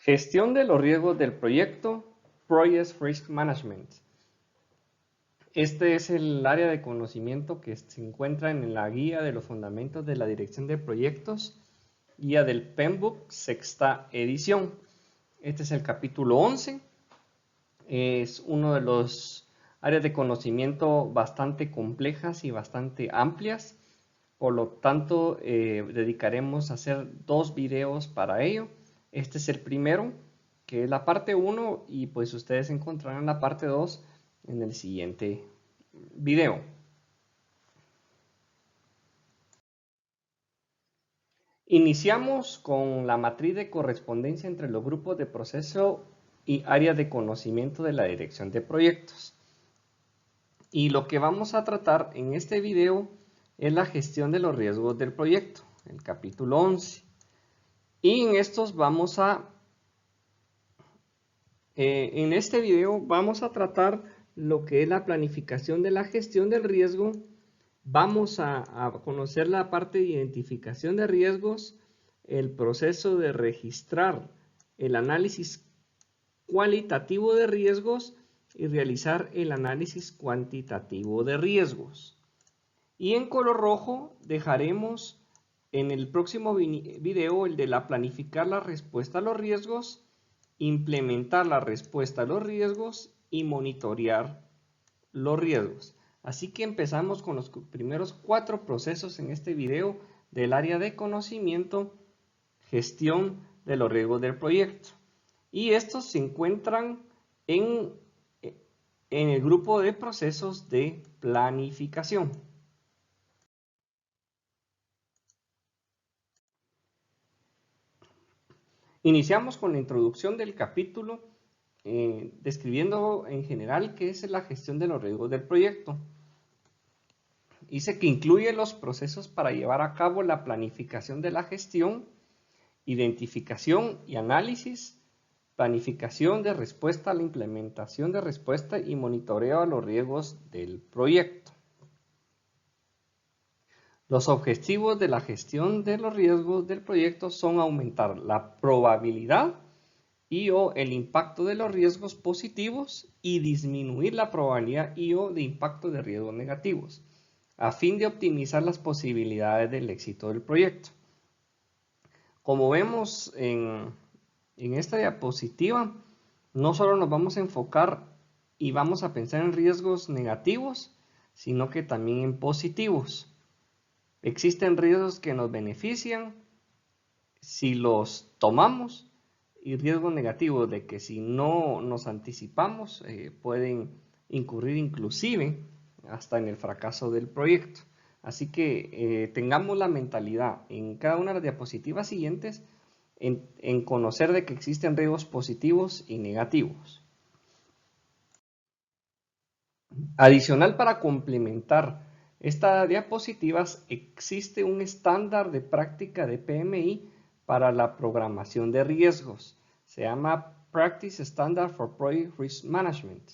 Gestión de los riesgos del proyecto, Project Risk Management. Este es el área de conocimiento que se encuentra en la guía de los fundamentos de la dirección de proyectos, guía del PMBOK, sexta edición. Este es el capítulo 11. Es uno de los áreas de conocimiento bastante complejas y bastante amplias. Por lo tanto, dedicaremos a hacer 2 videos para ello. Este es el primero, que es la parte 1, y pues ustedes encontrarán la parte 2 en el siguiente video. Iniciamos con la matriz de correspondencia entre los grupos de proceso y áreas de conocimiento de la dirección de proyectos. Y lo que vamos a tratar en este video es la gestión de los riesgos del proyecto, el capítulo 11. Y en estos en este video vamos a tratar lo que es la planificación de la gestión del riesgo. Vamos a conocer la parte de identificación de riesgos, el proceso de registrar el análisis cualitativo de riesgos y realizar el análisis cuantitativo de riesgos. Y en color rojo dejaremos en el próximo video el de planificar la respuesta a los riesgos, implementar la respuesta a los riesgos y monitorear los riesgos. Así que empezamos con los primeros 4 procesos en este video del área de conocimiento, gestión de los riesgos del proyecto. Y estos se encuentran en el grupo de procesos de planificación. Iniciamos con la introducción del capítulo, describiendo en general qué es la gestión de los riesgos del proyecto. Dice que incluye los procesos para llevar a cabo la planificación de la gestión, identificación y análisis, planificación de respuesta a la implementación de respuesta y monitoreo a los riesgos del proyecto. Los objetivos de la gestión de los riesgos del proyecto son aumentar la probabilidad y/o el impacto de los riesgos positivos y disminuir la probabilidad y/o de impacto de riesgos negativos, a fin de optimizar las posibilidades del éxito del proyecto. Como vemos en esta diapositiva, no solo nos vamos a enfocar y vamos a pensar en riesgos negativos, sino que también en positivos. Existen riesgos que nos benefician si los tomamos y riesgos negativos de que si no nos anticipamos pueden incurrir inclusive hasta en el fracaso del proyecto. Así que tengamos la mentalidad en cada una de las diapositivas siguientes en conocer de que existen riesgos positivos y negativos. Adicional, para complementar estas diapositivas, existe un estándar de práctica de PMI para la programación de riesgos. Se llama Practice Standard for Project Risk Management,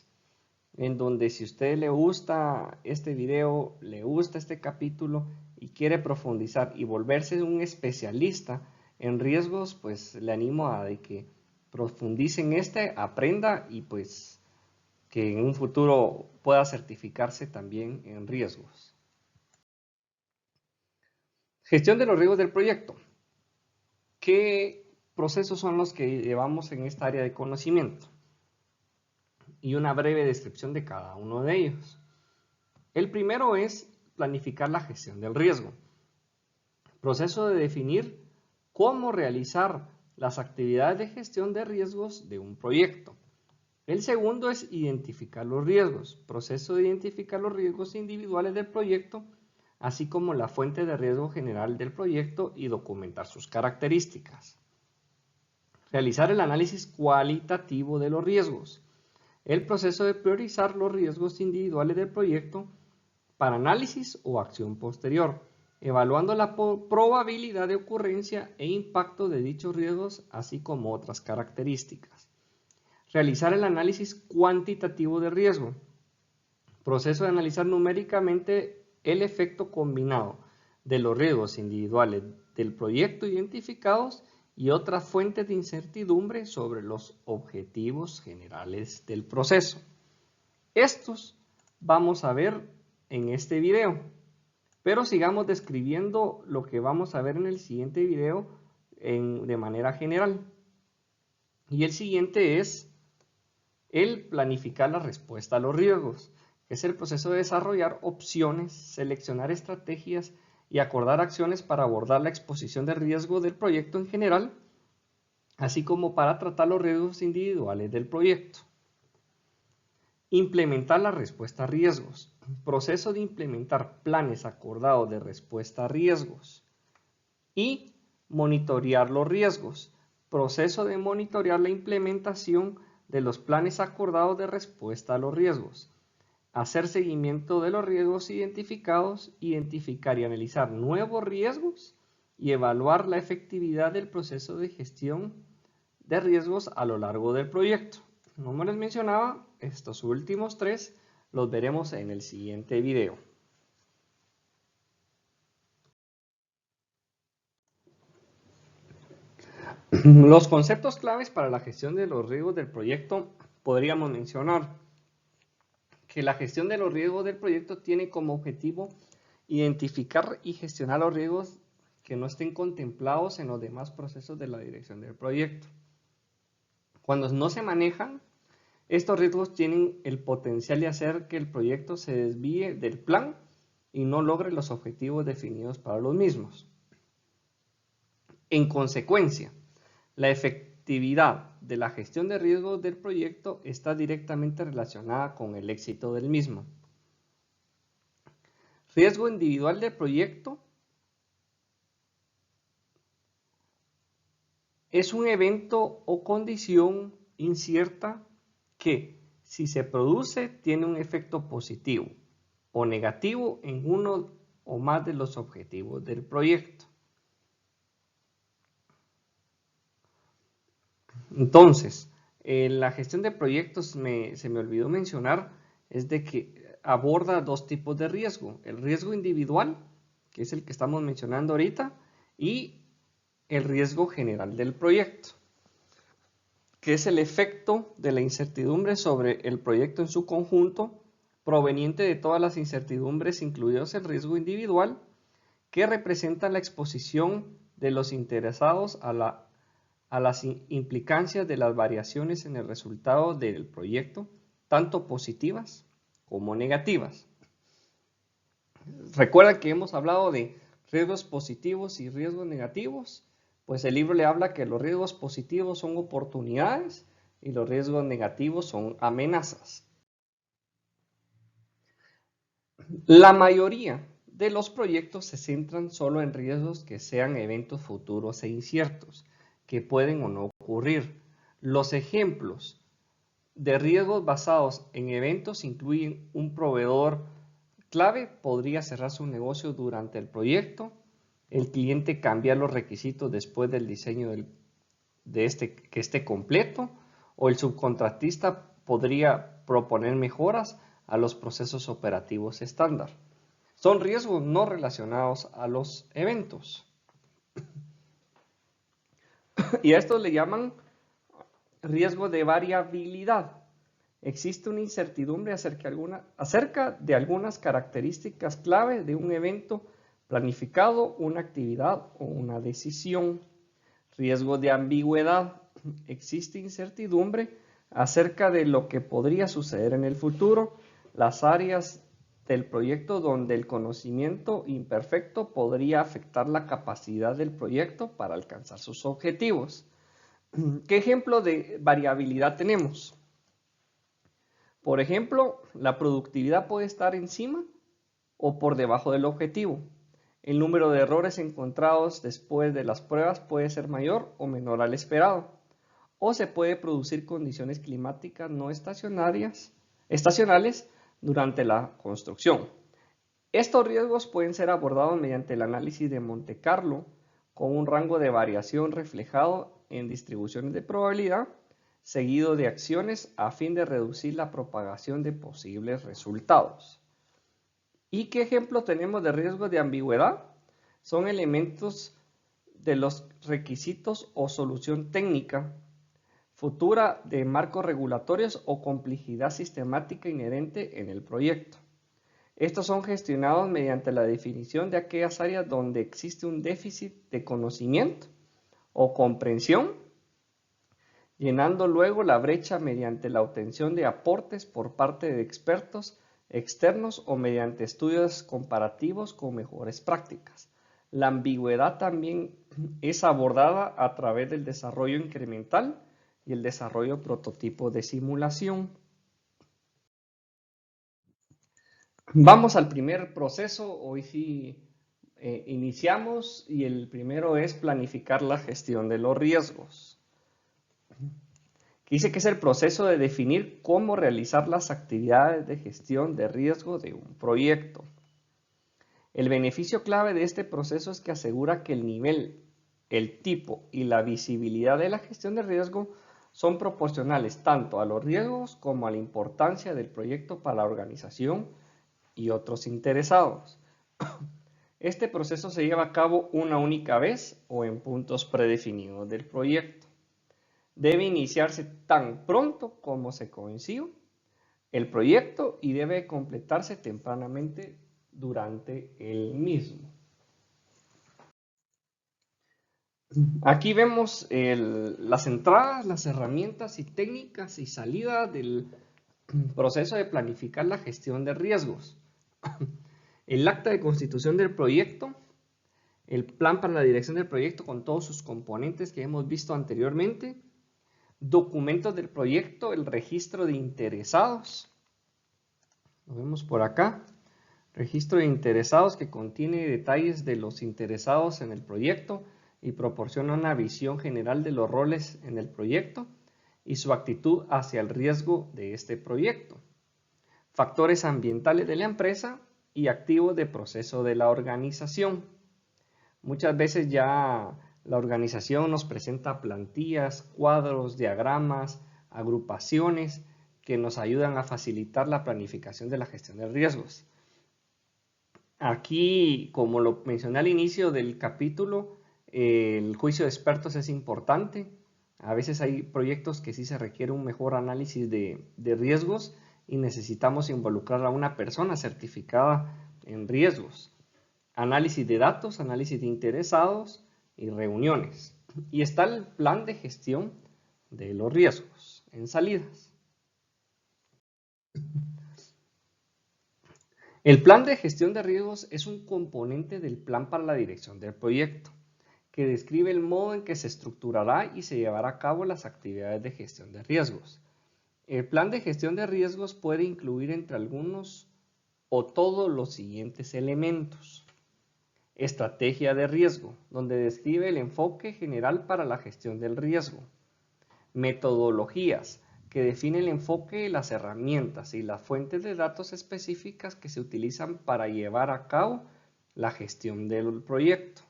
en donde si a usted le gusta este video, le gusta este capítulo y quiere profundizar y volverse un especialista en riesgos, pues le animo a que profundice en aprenda y pues que en un futuro pueda certificarse también en riesgos. Gestión de los riesgos del proyecto. ¿Qué procesos son los que llevamos en esta área de conocimiento? Y una breve descripción de cada uno de ellos. El primero es planificar la gestión del riesgo. Proceso de definir cómo realizar las actividades de gestión de riesgos de un proyecto. El segundo es identificar los riesgos. Proceso de identificar los riesgos individuales del proyecto, así como la fuente de riesgo general del proyecto y documentar sus características. Realizar el análisis cualitativo de los riesgos. El proceso de priorizar los riesgos individuales del proyecto para análisis o acción posterior, evaluando la probabilidad de ocurrencia e impacto de dichos riesgos, así como otras características. Realizar el análisis cuantitativo de riesgo. Proceso de analizar numéricamente el efecto combinado de los riesgos individuales del proyecto identificados y otras fuentes de incertidumbre sobre los objetivos generales del proceso. Estos vamos a ver en este video, pero sigamos describiendo lo que vamos a ver en el siguiente video de manera general. Y el siguiente es el planificar la respuesta a los riesgos, que es el proceso de desarrollar opciones, seleccionar estrategias y acordar acciones para abordar la exposición de riesgo del proyecto en general, así como para tratar los riesgos individuales del proyecto. Implementar la respuesta a riesgos. Proceso de implementar planes acordados de respuesta a riesgos. Y monitorear los riesgos. Proceso de monitorear la implementación de los planes acordados de respuesta a los riesgos. Hacer seguimiento de los riesgos identificados, identificar y analizar nuevos riesgos y evaluar la efectividad del proceso de gestión de riesgos a lo largo del proyecto. Como les mencionaba, estos últimos tres los veremos en el siguiente video. Los conceptos claves para la gestión de los riesgos del proyecto podríamos mencionar que la gestión de los riesgos del proyecto tiene como objetivo identificar y gestionar los riesgos que no estén contemplados en los demás procesos de la dirección del proyecto. Cuando no se manejan, estos riesgos tienen el potencial de hacer que el proyecto se desvíe del plan y no logre los objetivos definidos para los mismos. En consecuencia, la efectividad de la gestión de riesgos del proyecto está directamente relacionada con el éxito del mismo. Riesgo individual del proyecto es un evento o condición incierta que, si se produce, tiene un efecto positivo o negativo en uno o más de los objetivos del proyecto. Entonces, la gestión de proyectos se me olvidó mencionar, es de que aborda dos tipos de riesgo. El riesgo individual, que es el que estamos mencionando ahorita, y el riesgo general del proyecto, que es el efecto de la incertidumbre sobre el proyecto en su conjunto, proveniente de todas las incertidumbres, incluidos el riesgo individual, que representa la exposición de los interesados a las implicancias de las variaciones en el resultado del proyecto, tanto positivas como negativas. Recuerda que hemos hablado de riesgos positivos y riesgos negativos. Pues el libro le habla que los riesgos positivos son oportunidades y los riesgos negativos son amenazas. La mayoría de los proyectos se centran solo en riesgos que sean eventos futuros e inciertos, que pueden o no ocurrir. Los ejemplos de riesgos basados en eventos incluyen un proveedor clave podría cerrar su negocio durante el proyecto, el cliente cambia los requisitos después del diseño que esté completo, o el subcontratista podría proponer mejoras a los procesos operativos estándar. Son riesgos no relacionados a los eventos. Y a estos le llaman riesgo de variabilidad. Existe una incertidumbre acerca de algunas características clave de un evento planificado, una actividad o una decisión. Riesgo de ambigüedad. Existe incertidumbre acerca de lo que podría suceder en el futuro, las áreas del proyecto donde el conocimiento imperfecto podría afectar la capacidad del proyecto para alcanzar sus objetivos. ¿Qué ejemplo de variabilidad tenemos? Por ejemplo, la productividad puede estar encima o por debajo del objetivo. El número de errores encontrados después de las pruebas puede ser mayor o menor al esperado. O se puede producir condiciones climáticas no estacionales durante la construcción. Estos riesgos pueden ser abordados mediante el análisis de Monte Carlo con un rango de variación reflejado en distribuciones de probabilidad, seguido de acciones a fin de reducir la propagación de posibles resultados. ¿Y qué ejemplo tenemos de riesgos de ambigüedad? Son elementos de los requisitos o solución técnica futura de marcos regulatorios o complejidad sistemática inherente en el proyecto. Estos son gestionados mediante la definición de aquellas áreas donde existe un déficit de conocimiento o comprensión, llenando luego la brecha mediante la obtención de aportes por parte de expertos externos o mediante estudios comparativos con mejores prácticas. La ambigüedad también es abordada a través del desarrollo incremental y el desarrollo prototipo de simulación. Vamos al primer proceso. Hoy sí iniciamos y el primero es planificar la gestión de los riesgos. Dice que es el proceso de definir cómo realizar las actividades de gestión de riesgo de un proyecto. El beneficio clave de este proceso es que asegura que el nivel, el tipo y la visibilidad de la gestión de riesgo son proporcionales tanto a los riesgos como a la importancia del proyecto para la organización y otros interesados. Este proceso se lleva a cabo una única vez o en puntos predefinidos del proyecto. Debe iniciarse tan pronto como se conciba el proyecto y debe completarse tempranamente durante el mismo. Aquí vemos las entradas, las herramientas y técnicas y salida del proceso de planificar la gestión de riesgos. El acta de constitución del proyecto, el plan para la dirección del proyecto con todos sus componentes que hemos visto anteriormente, documentos del proyecto, el registro de interesados, lo vemos por acá, registro de interesados que contiene detalles de los interesados en el proyecto y proporciona una visión general de los roles en el proyecto y su actitud hacia el riesgo de este proyecto. Factores ambientales de la empresa y activos de proceso de la organización. Muchas veces ya la organización nos presenta plantillas, cuadros, diagramas, agrupaciones que nos ayudan a facilitar la planificación de la gestión de riesgos. Aquí, como lo mencioné al inicio del capítulo, el juicio de expertos es importante. A veces hay proyectos que sí se requiere un mejor análisis de riesgos y necesitamos involucrar a una persona certificada en riesgos. Análisis de datos, análisis de interesados y reuniones. Y está el plan de gestión de los riesgos en salidas. El plan de gestión de riesgos es un componente del plan para la dirección del proyecto, que describe el modo en que se estructurará y se llevará a cabo las actividades de gestión de riesgos. El plan de gestión de riesgos puede incluir entre algunos o todos los siguientes elementos. Estrategia de riesgo, donde describe el enfoque general para la gestión del riesgo. Metodologías, que define el enfoque, las herramientas y las fuentes de datos específicas que se utilizan para llevar a cabo la gestión del proyecto.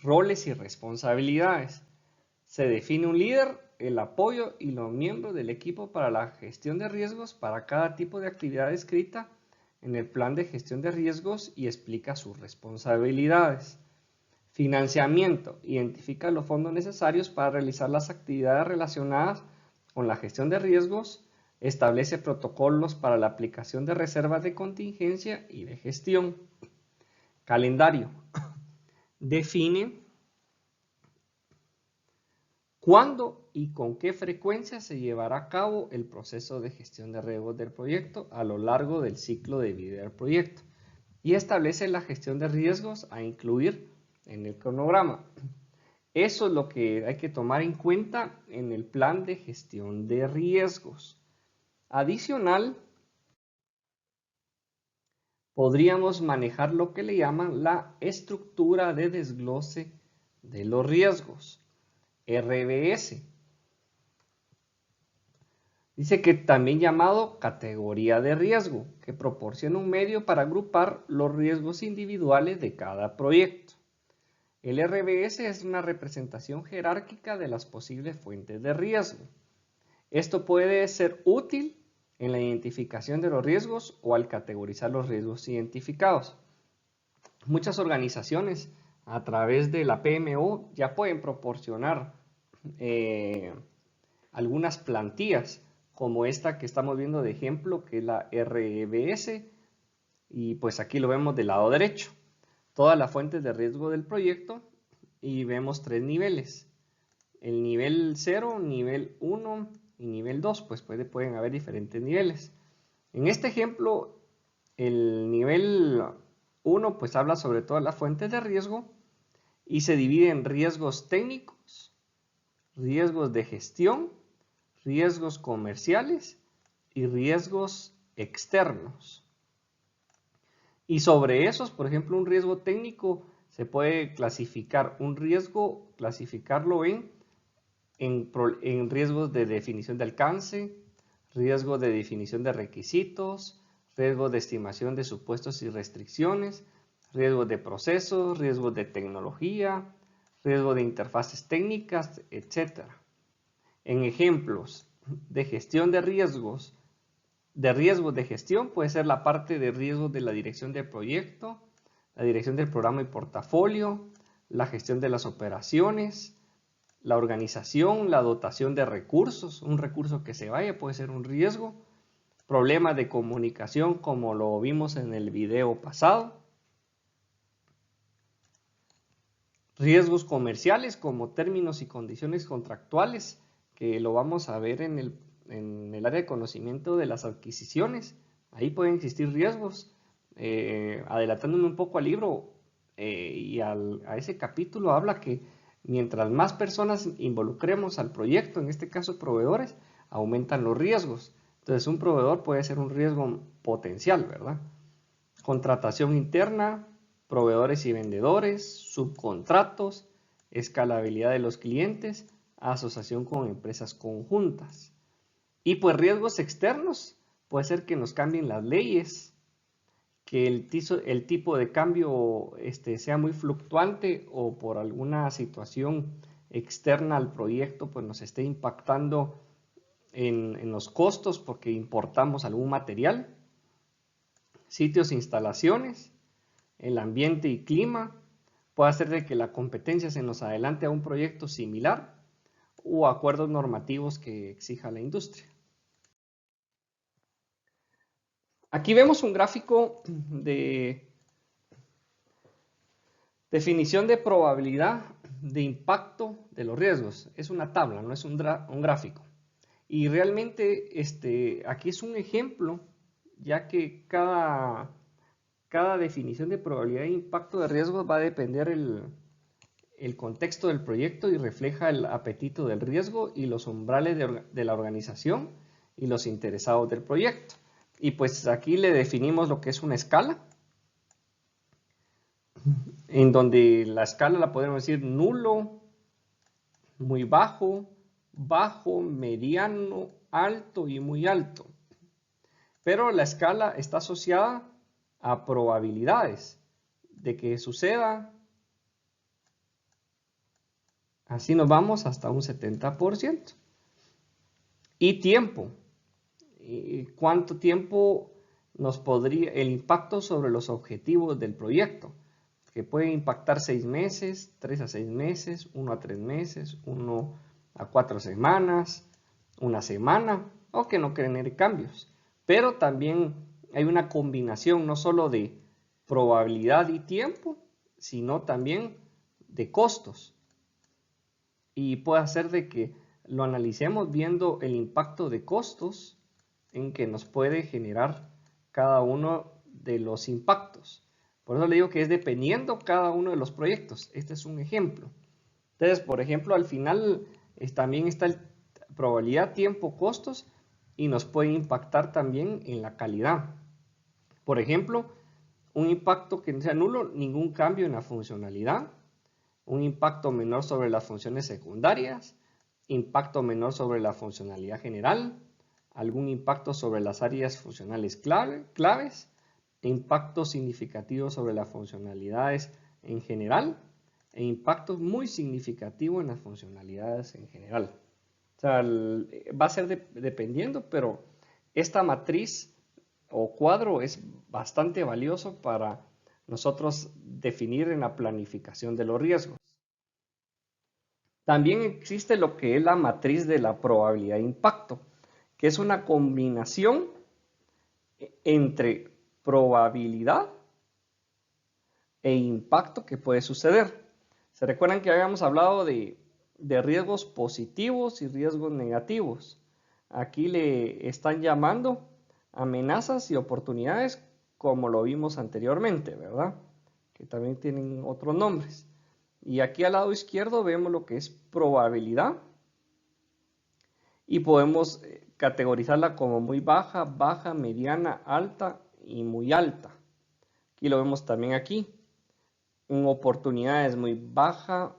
Roles y responsabilidades. Se define un líder, el apoyo y los miembros del equipo para la gestión de riesgos para cada tipo de actividad descrita en el plan de gestión de riesgos y explica sus responsabilidades. Financiamiento. Identifica los fondos necesarios para realizar las actividades relacionadas con la gestión de riesgos. Establece protocolos para la aplicación de reservas de contingencia y de gestión. Calendario. Define cuándo y con qué frecuencia se llevará a cabo el proceso de gestión de riesgos del proyecto a lo largo del ciclo de vida del proyecto y establece la gestión de riesgos a incluir en el cronograma. Eso es lo que hay que tomar en cuenta en el plan de gestión de riesgos. Adicional, podríamos manejar lo que le llaman la estructura de desglose de los riesgos, RBS. Dice que también llamado categoría de riesgo, que proporciona un medio para agrupar los riesgos individuales de cada proyecto. El RBS es una representación jerárquica de las posibles fuentes de riesgo. Esto puede ser útil en la identificación de los riesgos o al categorizar los riesgos identificados. Muchas organizaciones a través de la PMO ya pueden proporcionar algunas plantillas como esta que estamos viendo de ejemplo, que es la RBS, y pues aquí lo vemos del lado derecho, todas las fuentes de riesgo del proyecto, y vemos 3 niveles, el nivel 0, nivel 1 y nivel 2, pues pueden haber diferentes niveles. En este ejemplo, el nivel 1 pues habla sobre todas las fuentes de riesgo y se divide en riesgos técnicos, riesgos de gestión, riesgos comerciales y riesgos externos. Y sobre esos, por ejemplo, un riesgo técnico se puede clasificar un riesgo, clasificarlo en riesgos de definición de alcance, riesgo de definición de requisitos, riesgo de estimación de supuestos y restricciones, riesgos de procesos, riesgos de tecnología, riesgo de interfaces técnicas, etc. En ejemplos de gestión de riesgos de gestión puede ser la parte de riesgos de la dirección del proyecto, la dirección del programa y portafolio, la gestión de las operaciones, la organización, la dotación de recursos, un recurso que se vaya puede ser un riesgo, problemas de comunicación como lo vimos en el video pasado, riesgos comerciales como términos y condiciones contractuales, que lo vamos a ver en el área de conocimiento de las adquisiciones. Ahí pueden existir riesgos. Adelantándome un poco al libro y a ese capítulo habla que mientras más personas involucremos al proyecto, en este caso proveedores, aumentan los riesgos. Entonces un proveedor puede ser un riesgo potencial, ¿verdad? Contratación interna, proveedores y vendedores, subcontratos, escalabilidad de los clientes, asociación con empresas conjuntas. Y pues riesgos externos, puede ser que nos cambien las leyes, que el tipo de cambio sea muy fluctuante o por alguna situación externa al proyecto pues nos esté impactando en los costos porque importamos algún material, sitios e instalaciones, el ambiente y clima, puede hacer de que la competencia se nos adelante a un proyecto similar o acuerdos normativos que exija la industria. Aquí vemos un gráfico de definición de probabilidad de impacto de los riesgos. Es una tabla, no es un gráfico. Y realmente aquí es un ejemplo, ya que cada definición de probabilidad de impacto de riesgos va a depender el contexto del proyecto y refleja el apetito del riesgo y los umbrales de la organización y los interesados del proyecto. Y pues aquí le definimos lo que es una escala, en donde la escala la podemos decir nulo, muy bajo, bajo, mediano, alto y muy alto. Pero la escala está asociada a probabilidades de que suceda. Así nos vamos hasta un 70%. Y tiempo. ¿Cuánto tiempo nos podría el impacto sobre los objetivos del proyecto? Que puede impactar 6 meses, 3 a 6 meses, 1 a 3 meses, 1 a 4 semanas, una semana, o que no tener cambios. Pero también hay una combinación no solo de probabilidad y tiempo, sino también de costos. Y puede hacer de que lo analicemos viendo el impacto de costos en que nos puede generar cada uno de los impactos. Por eso le digo que es dependiendo cada uno de los proyectos. Este es un ejemplo. Entonces, por ejemplo, al final también está el probabilidad, tiempo, costos y nos puede impactar también en la calidad. Por ejemplo, un impacto que no sea nulo, ningún cambio en la funcionalidad. Un impacto menor sobre las funciones secundarias. Impacto menor sobre la funcionalidad general. Algún impacto sobre las áreas funcionales claves. Impacto significativo sobre las funcionalidades en general e impactos muy significativos en las funcionalidades en general. O sea, va a ser dependiendo, pero esta matriz o cuadro es bastante valioso para nosotros definir en la planificación de los riesgos. También existe lo que es la matriz de la probabilidad de impacto, que es una combinación entre probabilidad e impacto que puede suceder. ¿Se recuerdan que habíamos hablado de riesgos positivos y riesgos negativos? Aquí le están llamando amenazas y oportunidades, como lo vimos anteriormente, ¿verdad? Que también tienen otros nombres. Y aquí al lado izquierdo vemos lo que es probabilidad y podemos categorizarla como muy baja, baja, mediana, alta y muy alta. Aquí lo vemos también aquí. En oportunidades muy baja,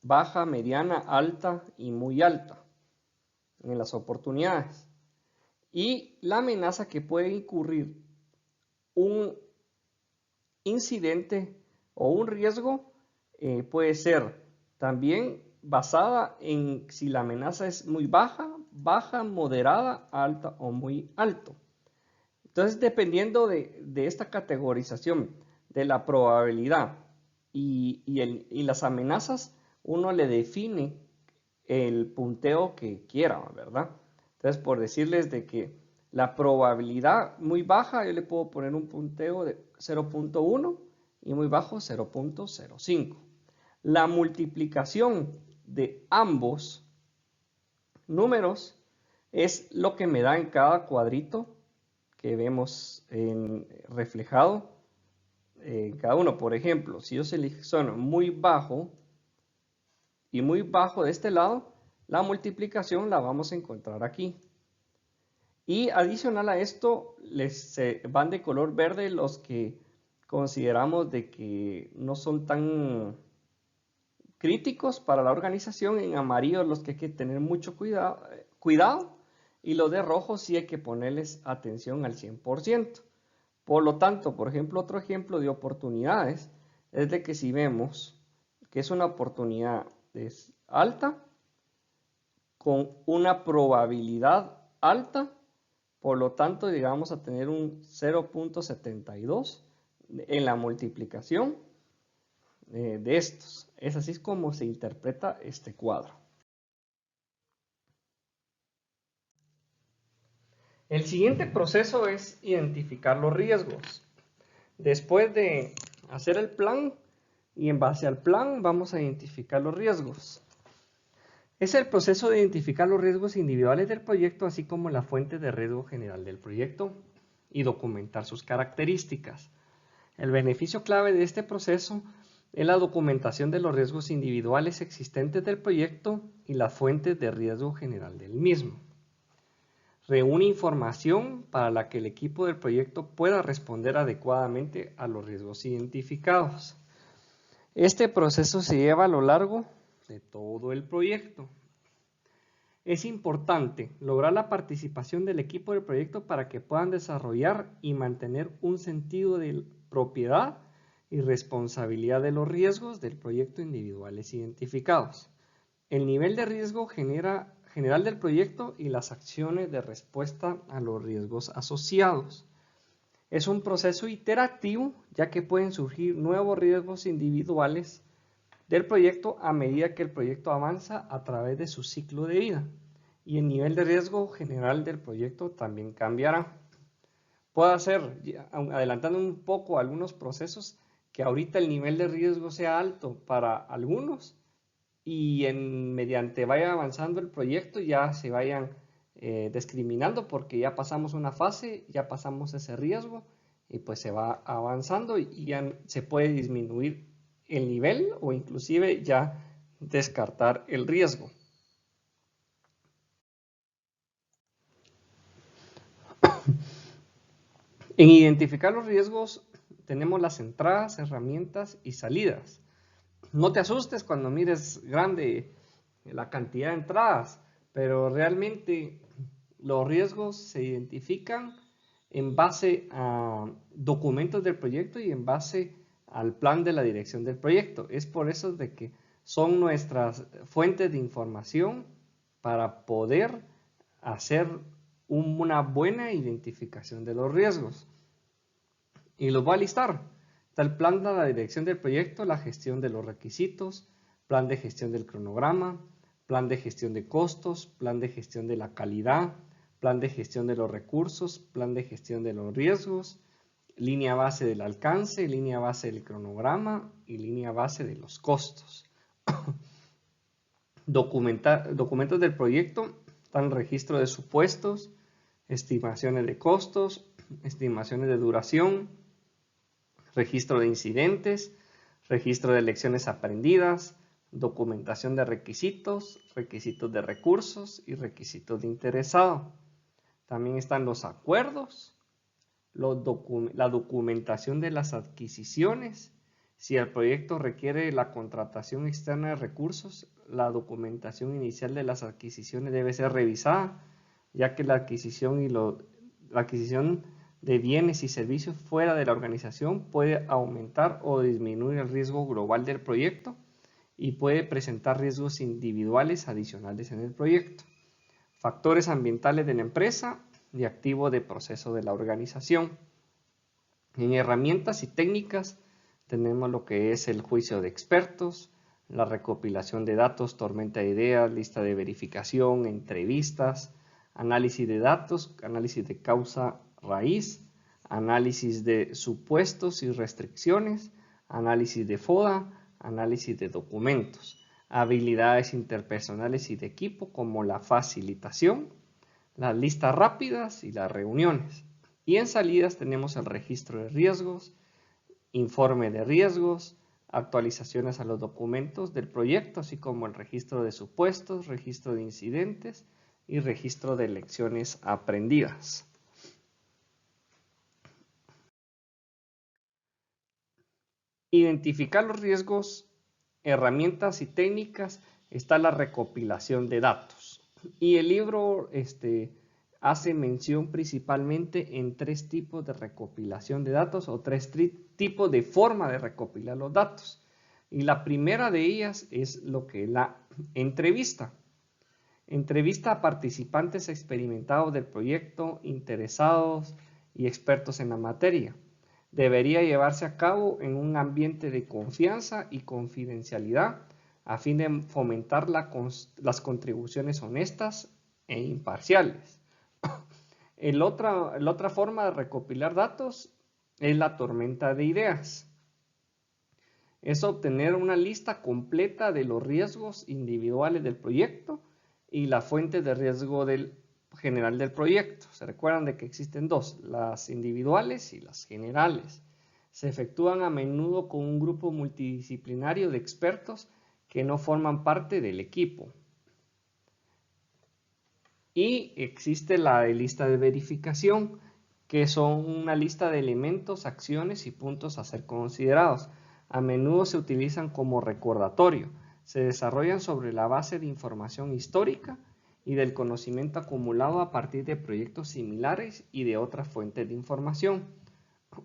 baja, mediana, alta y muy alta en las oportunidades. Y la amenaza que puede incurrir un incidente o un riesgo puede ser también basada en si la amenaza es muy baja, baja, moderada, alta o muy alto. Entonces, dependiendo de esta categorización de la probabilidad y las amenazas, uno le define el punteo que quiera, ¿verdad? Entonces, por decirles de que la probabilidad muy baja, yo le puedo poner un punteo de 0.1 y muy bajo 0.05. La multiplicación de ambos números es lo que me da en cada cuadrito que vemos reflejado en cada uno. Por ejemplo, si yo selecciono muy bajo y muy bajo de este lado, la multiplicación la vamos a encontrar aquí. Y adicional a esto, les van de color verde los que consideramos de que no son tan críticos para la organización, en amarillo los que hay que tener mucho cuidado y los de rojo sí hay que ponerles atención al 100%. Por lo tanto, por ejemplo, otro ejemplo de oportunidades es de que si vemos que es una oportunidad alta con una probabilidad alta, por lo tanto llegamos a tener un 0.72 en la multiplicación de estos. Es así como se interpreta este cuadro. El siguiente proceso es identificar los riesgos. Después de hacer el plan y en base al plan vamos a identificar los riesgos. Es el proceso de identificar los riesgos individuales del proyecto, así como la fuente de riesgo general del proyecto y documentar sus características. El beneficio clave de este proceso es la documentación de los riesgos individuales existentes del proyecto y las fuentes de riesgo general del mismo. Reúne información para la que el equipo del proyecto pueda responder adecuadamente a los riesgos identificados. Este proceso se lleva a lo largo de todo el proyecto. Es importante lograr la participación del equipo del proyecto para que puedan desarrollar y mantener un sentido de propiedad y responsabilidad de los riesgos del proyecto individuales identificados. El nivel de riesgo general del proyecto y las acciones de respuesta a los riesgos asociados. Es un proceso iterativo, ya que pueden surgir nuevos riesgos individuales del proyecto a medida que el proyecto avanza a través de su ciclo de vida, y el nivel de riesgo general del proyecto también cambiará. Puede ser, adelantando un poco algunos procesos, que ahorita el nivel de riesgo sea alto para algunos y mediante vaya avanzando el proyecto ya se vayan discriminando, porque ya pasamos una fase, ya pasamos ese riesgo y pues se va avanzando y ya se puede disminuir el nivel o inclusive ya descartar el riesgo. En identificar los riesgos tenemos las entradas, herramientas y salidas. No te asustes cuando mires grande la cantidad de entradas, pero realmente los riesgos se identifican en base a documentos del proyecto y en base al plan de la dirección del proyecto. Es por eso de que son nuestras fuentes de información para poder hacer una buena identificación de los riesgos. Y los voy a listar. Está el plan de la dirección del proyecto, la gestión de los requisitos, plan de gestión del cronograma, plan de gestión de costos, plan de gestión de la calidad, plan de gestión de los recursos, plan de gestión de los riesgos, línea base del alcance, línea base del cronograma y línea base de los costos. Documentos del proyecto, están registro de supuestos, estimaciones de costos, estimaciones de duración, registro de incidentes, registro de lecciones aprendidas, documentación de requisitos, requisitos de recursos y requisitos de interesado. También están los acuerdos, la documentación de las adquisiciones. Si el proyecto requiere la contratación externa de recursos, la documentación inicial de las adquisiciones debe ser revisada, ya que la adquisición de bienes y servicios fuera de la organización puede aumentar o disminuir el riesgo global del proyecto y puede presentar riesgos individuales adicionales en el proyecto. Factores ambientales de la empresa y activo de proceso de la organización. En herramientas y técnicas tenemos lo que es el juicio de expertos, la recopilación de datos, tormenta de ideas, lista de verificación, entrevistas, análisis de datos, análisis de causa raíz, análisis de supuestos y restricciones, análisis de FODA, análisis de documentos, habilidades interpersonales y de equipo como la facilitación, las listas rápidas y las reuniones. Y en salidas tenemos el registro de riesgos, informe de riesgos, actualizaciones a los documentos del proyecto, así como el registro de supuestos, registro de incidentes y registro de lecciones aprendidas. Identificar los riesgos, herramientas y técnicas, está la recopilación de datos. Y el libro hace mención principalmente en 3 tipos de recopilación de datos o 3 tipos de forma de recopilar los datos. Y la primera de ellas es lo que es la entrevista. Entrevista a participantes experimentados del proyecto, interesados y expertos en la materia. Debería llevarse a cabo en un ambiente de confianza y confidencialidad a fin de fomentar las contribuciones honestas e imparciales. La otra forma de recopilar datos es la tormenta de ideas. Es obtener una lista completa de los riesgos individuales del proyecto y la fuente de riesgo general del proyecto. Se recuerdan de que existen 2, las individuales y las generales. Se efectúan a menudo con un grupo multidisciplinario de expertos que no forman parte del equipo. Y existe la lista de verificación, que son una lista de elementos, acciones y puntos a ser considerados. A menudo se utilizan como recordatorio. Se desarrollan sobre la base de información histórica y del conocimiento acumulado a partir de proyectos similares y de otras fuentes de información.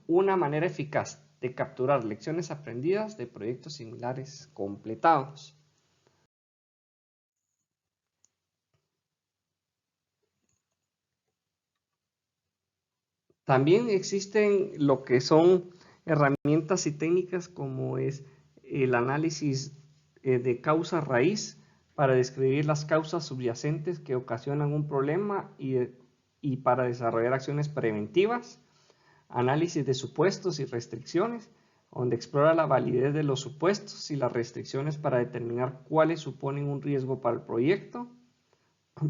Una manera eficaz de capturar lecciones aprendidas de proyectos similares completados. También existen lo que son herramientas y técnicas como es el análisis de causa raíz para describir las causas subyacentes que ocasionan un problema y para desarrollar acciones preventivas, análisis de supuestos y restricciones, donde explora la validez de los supuestos y las restricciones para determinar cuáles suponen un riesgo para el proyecto,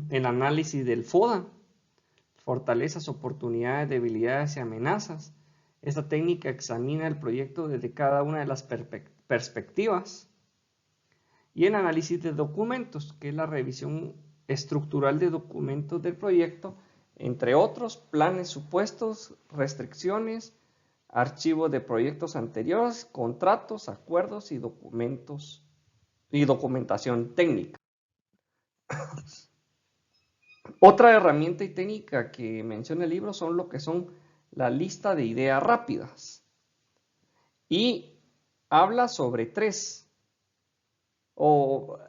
el análisis del FODA, fortalezas, oportunidades, debilidades y amenazas. Esta técnica examina el proyecto desde cada una de las perspectivas. Y el análisis de documentos, que es la revisión estructural de documentos del proyecto, entre otros, planes, supuestos, restricciones, archivos de proyectos anteriores, contratos, acuerdos y documentos y documentación técnica. Otra herramienta y técnica que menciona el libro son lo que son la lista de ideas rápidas. Y habla sobre 3.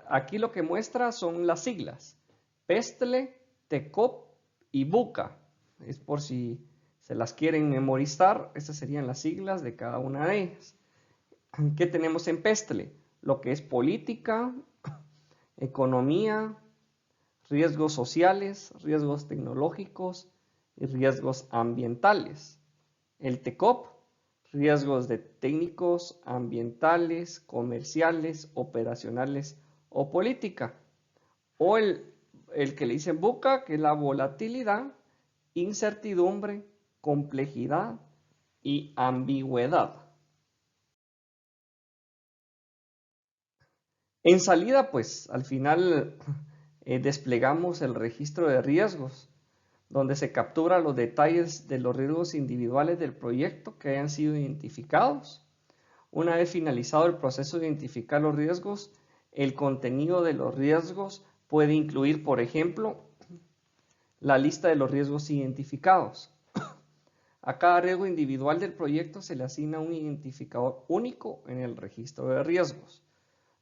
Aquí lo que muestra son las siglas. PESTLE, TECOP y BUCA. Es por si se las quieren memorizar, estas serían las siglas de cada una de ellas. ¿Qué tenemos en PESTLE? Lo que es política, economía, riesgos sociales, riesgos tecnológicos y riesgos ambientales. El TECOP, riesgos de técnicos, ambientales, comerciales, operacionales o política. O el que le dicen VUCA, que es la volatilidad, incertidumbre, complejidad y ambigüedad. En salida, pues al final desplegamos el registro de riesgos, donde se capturan los detalles de los riesgos individuales del proyecto que hayan sido identificados. Una vez finalizado el proceso de identificar los riesgos, el contenido de los riesgos puede incluir, por ejemplo, la lista de los riesgos identificados. A cada riesgo individual del proyecto se le asigna un identificador único en el registro de riesgos.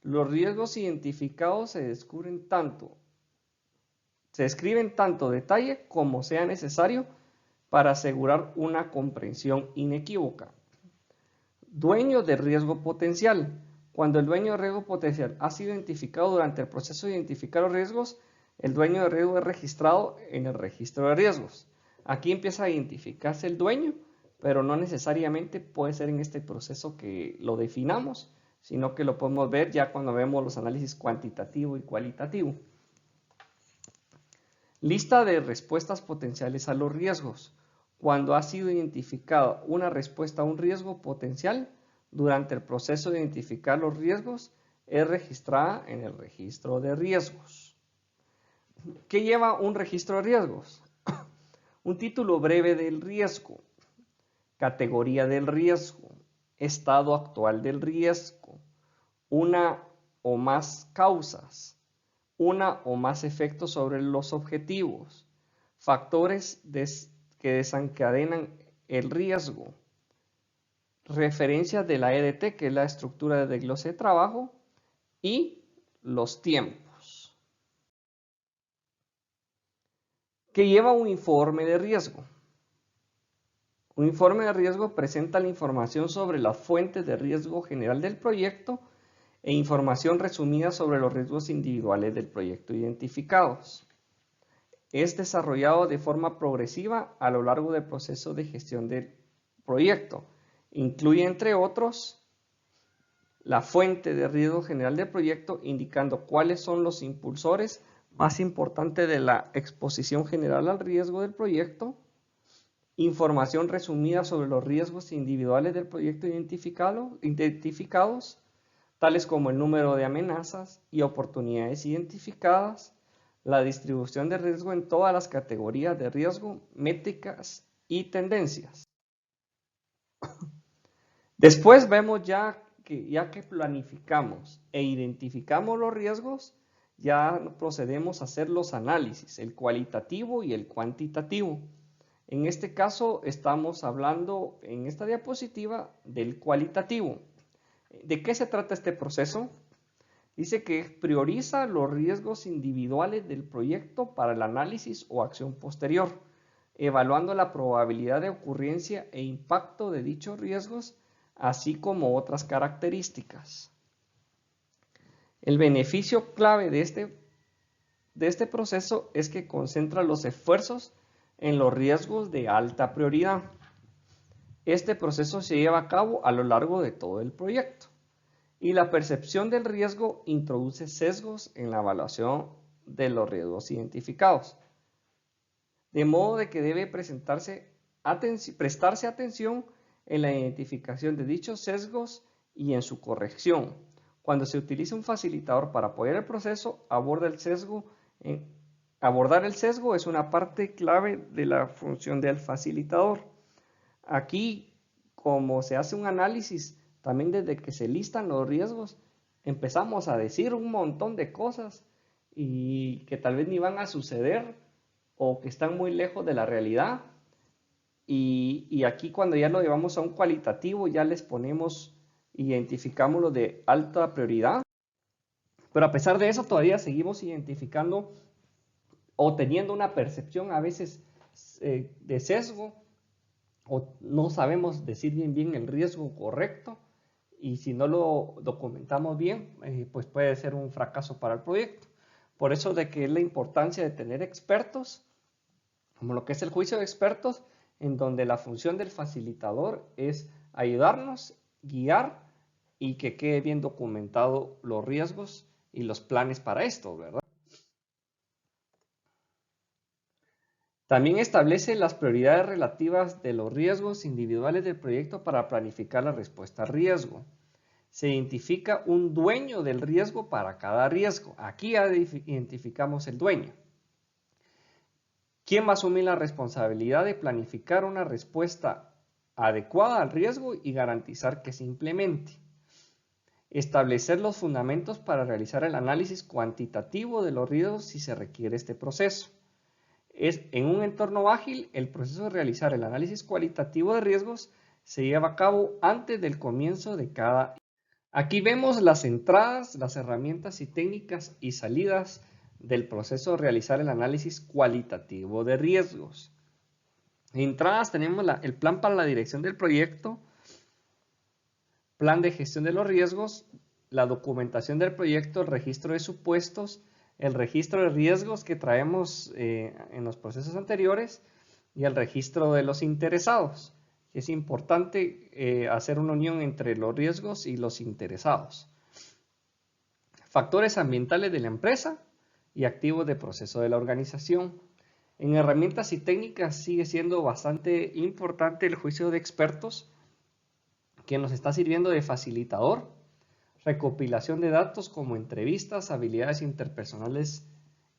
Los riesgos identificados se describen tanto detalle como sea necesario para asegurar una comprensión inequívoca. Dueño de riesgo potencial. Cuando el dueño de riesgo potencial ha sido identificado durante el proceso de identificar los riesgos, el dueño de riesgo es registrado en el registro de riesgos. Aquí empieza a identificarse el dueño, pero no necesariamente puede ser en este proceso que lo definamos, sino que lo podemos ver ya cuando vemos los análisis cuantitativo y cualitativo. Lista de respuestas potenciales a los riesgos. Cuando ha sido identificada una respuesta a un riesgo potencial, durante el proceso de identificar los riesgos, es registrada en el registro de riesgos. ¿Qué lleva un registro de riesgos? Un título breve del riesgo, categoría del riesgo, estado actual del riesgo, una o más causas, una o más efectos sobre los objetivos, factores que desencadenan el riesgo, referencias de la EDT, que es la estructura de desglose de trabajo, y los tiempos. ¿Qué lleva un informe de riesgo? Un informe de riesgo presenta la información sobre las fuentes de riesgo general del proyecto e información resumida sobre los riesgos individuales del proyecto identificados. Es desarrollado de forma progresiva a lo largo del proceso de gestión del proyecto. Incluye, entre otros, la fuente de riesgo general del proyecto, indicando cuáles son los impulsores más importantes de la exposición general al riesgo del proyecto, información resumida sobre los riesgos individuales del proyecto identificados, tales como el número de amenazas y oportunidades identificadas, la distribución de riesgo en todas las categorías de riesgo, métricas y tendencias. Después vemos ya que planificamos e identificamos los riesgos, ya procedemos a hacer los análisis, el cualitativo y el cuantitativo. En este caso estamos hablando en esta diapositiva del cualitativo. ¿De qué se trata este proceso? Dice que prioriza los riesgos individuales del proyecto para el análisis o acción posterior, evaluando la probabilidad de ocurrencia e impacto de dichos riesgos, así como otras características. El beneficio clave de este proceso es que concentra los esfuerzos en los riesgos de alta prioridad. Este proceso se lleva a cabo a lo largo de todo el proyecto. Y la percepción del riesgo introduce sesgos en la evaluación de los riesgos identificados. De modo de que debe prestarse atención en la identificación de dichos sesgos y en su corrección. Cuando se utiliza un facilitador para apoyar el proceso, abordar el sesgo es una parte clave de la función del facilitador. Aquí, como se hace un análisis, también desde que se listan los riesgos, empezamos a decir un montón de cosas y que tal vez ni van a suceder o que están muy lejos de la realidad. Y aquí cuando ya lo llevamos a un cualitativo, ya les identificamos los de alta prioridad. Pero a pesar de eso, todavía seguimos identificando o teniendo una percepción a veces de sesgo o no sabemos decir bien el riesgo correcto, y si no lo documentamos bien, pues puede ser un fracaso para el proyecto. Por eso de que es la importancia de tener expertos, como lo que es el juicio de expertos, en donde la función del facilitador es ayudarnos, guiar y que quede bien documentado los riesgos y los planes para esto, ¿verdad? También establece las prioridades relativas de los riesgos individuales del proyecto para planificar la respuesta al riesgo. Se identifica un dueño del riesgo para cada riesgo. Aquí ya identificamos el dueño. ¿Quién va a asumir la responsabilidad de planificar una respuesta adecuada al riesgo y garantizar que se implemente? Establecer los fundamentos para realizar el análisis cuantitativo de los riesgos si se requiere este proceso. En un entorno ágil, el proceso de realizar el análisis cualitativo de riesgos se lleva a cabo antes del comienzo de cada. Aquí vemos las entradas, las herramientas y técnicas y salidas del proceso de realizar el análisis cualitativo de riesgos. Entradas tenemos el plan para la dirección del proyecto, plan de gestión de los riesgos, la documentación del proyecto, el registro de supuestos, el registro de riesgos que traemos en los procesos anteriores y el registro de los interesados. Es importante hacer una unión entre los riesgos y los interesados. Factores ambientales de la empresa y activos de proceso de la organización. En herramientas y técnicas sigue siendo bastante importante el juicio de expertos, que nos está sirviendo de facilitador, recopilación de datos como entrevistas, habilidades interpersonales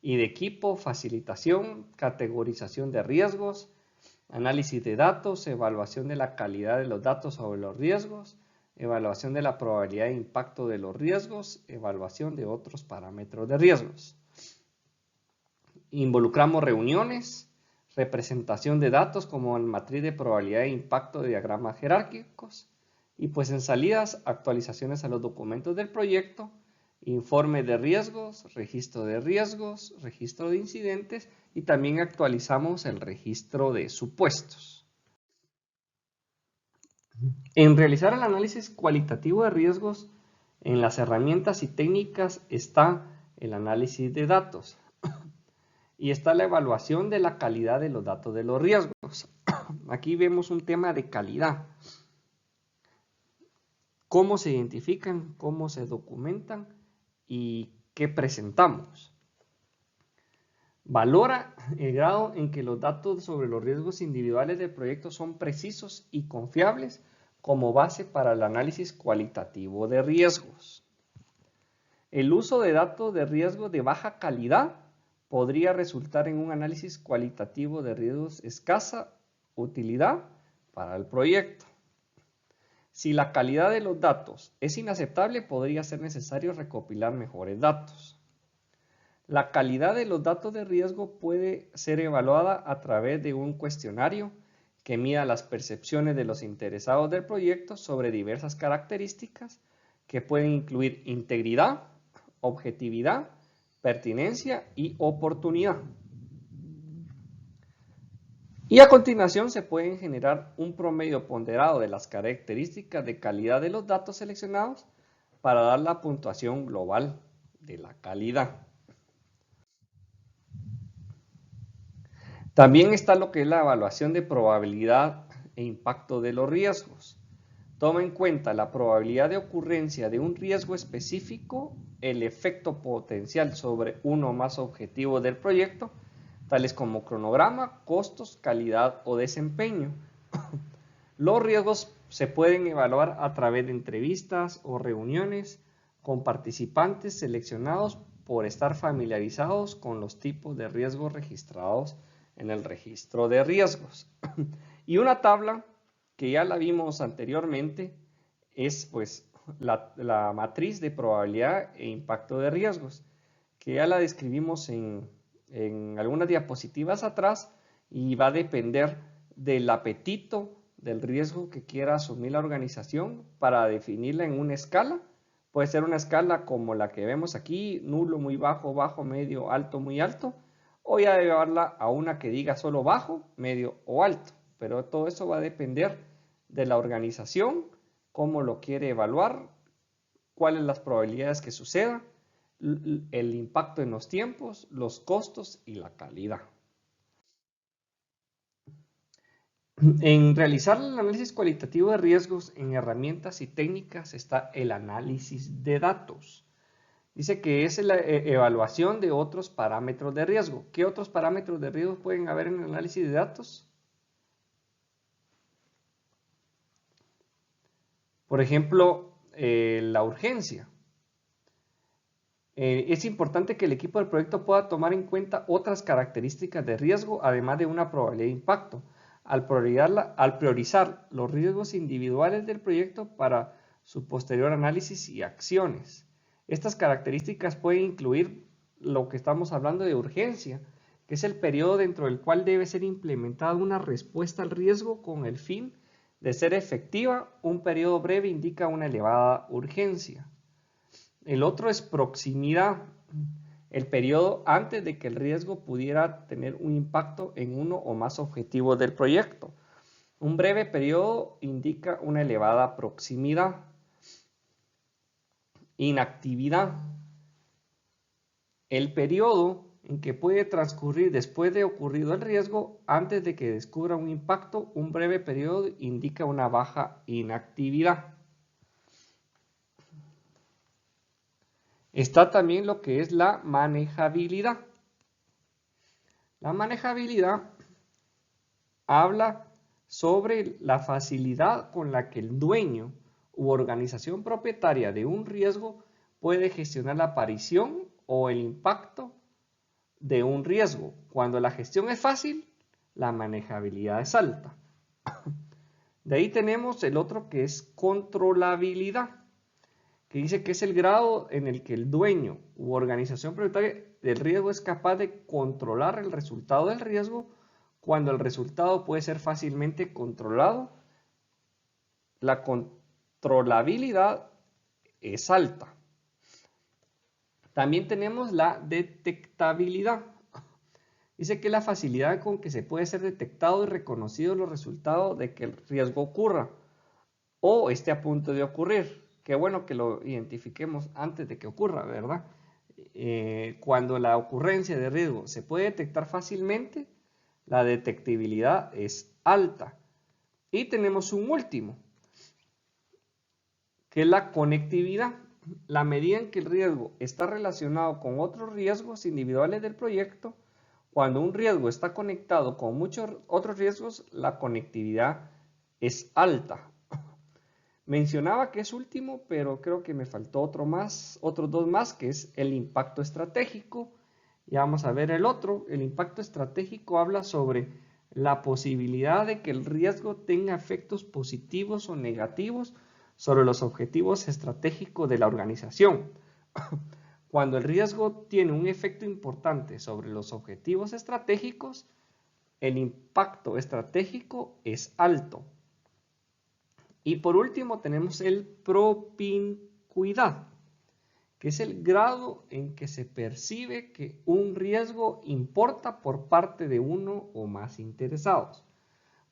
y de equipo, facilitación, categorización de riesgos, análisis de datos, evaluación de la calidad de los datos sobre los riesgos, evaluación de la probabilidad de impacto de los riesgos, evaluación de otros parámetros de riesgos. Involucramos reuniones, representación de datos como en matriz de probabilidad de impacto de diagramas jerárquicos, y pues en salidas, actualizaciones a los documentos del proyecto, informe de riesgos, registro de incidentes y también actualizamos el registro de supuestos. En realizar el análisis cualitativo de riesgos, en las herramientas y técnicas está el análisis de datos y está la evaluación de la calidad de los datos de los riesgos. Aquí vemos un tema de calidad. Cómo se identifican, cómo se documentan y qué presentamos. Valora el grado en que los datos sobre los riesgos individuales del proyecto son precisos y confiables como base para el análisis cualitativo de riesgos. El uso de datos de riesgo de baja calidad podría resultar en un análisis cualitativo de riesgos escasa utilidad para el proyecto. Si la calidad de los datos es inaceptable, podría ser necesario recopilar mejores datos. La calidad de los datos de riesgo puede ser evaluada a través de un cuestionario que mida las percepciones de los interesados del proyecto sobre diversas características que pueden incluir integridad, objetividad, pertinencia y oportunidad. Y a continuación se pueden generar un promedio ponderado de las características de calidad de los datos seleccionados para dar la puntuación global de la calidad. También está lo que es la evaluación de probabilidad e impacto de los riesgos. Toma en cuenta la probabilidad de ocurrencia de un riesgo específico, el efecto potencial sobre uno o más objetivos del proyecto, tales como cronograma, costos, calidad o desempeño. Los riesgos se pueden evaluar a través de entrevistas o reuniones con participantes seleccionados por estar familiarizados con los tipos de riesgos registrados en el registro de riesgos. Y una tabla que ya la vimos anteriormente es pues la matriz de probabilidad e impacto de riesgos, que ya la describimos en algunas diapositivas atrás y va a depender del apetito del riesgo que quiera asumir la organización para definirla en una escala. Puede ser una escala como la que vemos aquí, nulo, muy bajo, bajo, medio, alto, muy alto, o ya llevarla a una que diga solo bajo, medio o alto. pero todo eso va a depender de la organización, cómo lo quiere evaluar, cuáles las probabilidades que suceda, el impacto en los tiempos, los costos y la calidad. En realizar el análisis cualitativo de riesgos en herramientas y técnicas está el análisis de datos. Dice que es la evaluación de otros parámetros de riesgo. ¿Qué otros parámetros de riesgo pueden haber en el análisis de datos? Por ejemplo, la urgencia. Es importante que el equipo del proyecto pueda tomar en cuenta otras características de riesgo, además de una probabilidad de impacto, al priorizar los riesgos individuales del proyecto para su posterior análisis y acciones. Estas características pueden incluir lo que estamos hablando de urgencia, que es el periodo dentro del cual debe ser implementada una respuesta al riesgo con el fin de ser efectiva. Un periodo breve indica una elevada urgencia. El otro es proximidad, el periodo antes de que el riesgo pudiera tener un impacto en uno o más objetivos del proyecto. Un breve periodo indica una elevada proximidad. Inactividad, el periodo en que puede transcurrir después de ocurrido el riesgo antes de que descubra un impacto. Un breve periodo indica una baja inactividad. Está también lo que es la manejabilidad. La manejabilidad habla sobre la facilidad con la que el dueño u organización propietaria de un riesgo puede gestionar la aparición o el impacto de un riesgo. Cuando la gestión es fácil, la manejabilidad es alta. De ahí tenemos el otro que es controlabilidad, que dice que es el grado en el que el dueño u organización propietaria del riesgo es capaz de controlar el resultado del riesgo. Cuando el resultado puede ser fácilmente controlado, la controlabilidad es alta. También tenemos la detectabilidad. Dice que es la facilidad con que se puede ser detectado y reconocido los resultados de que el riesgo ocurra o esté a punto de ocurrir. Qué bueno que lo identifiquemos antes de que ocurra, ¿verdad? Cuando la ocurrencia de riesgo se puede detectar fácilmente, la detectabilidad es alta. Y tenemos un último, que es la conectividad. La medida en que el riesgo está relacionado con otros riesgos individuales del proyecto, cuando un riesgo está conectado con muchos otros riesgos, la conectividad es alta. Mencionaba que es último, pero creo que me faltó otros dos más, que es el impacto estratégico. Y vamos a ver el otro. El impacto estratégico habla sobre la posibilidad de que el riesgo tenga efectos positivos o negativos sobre los objetivos estratégicos de la organización. Cuando el riesgo tiene un efecto importante sobre los objetivos estratégicos, el impacto estratégico es alto. Y por último tenemos el propincuidad, que es el grado en que se percibe que un riesgo importa por parte de uno o más interesados.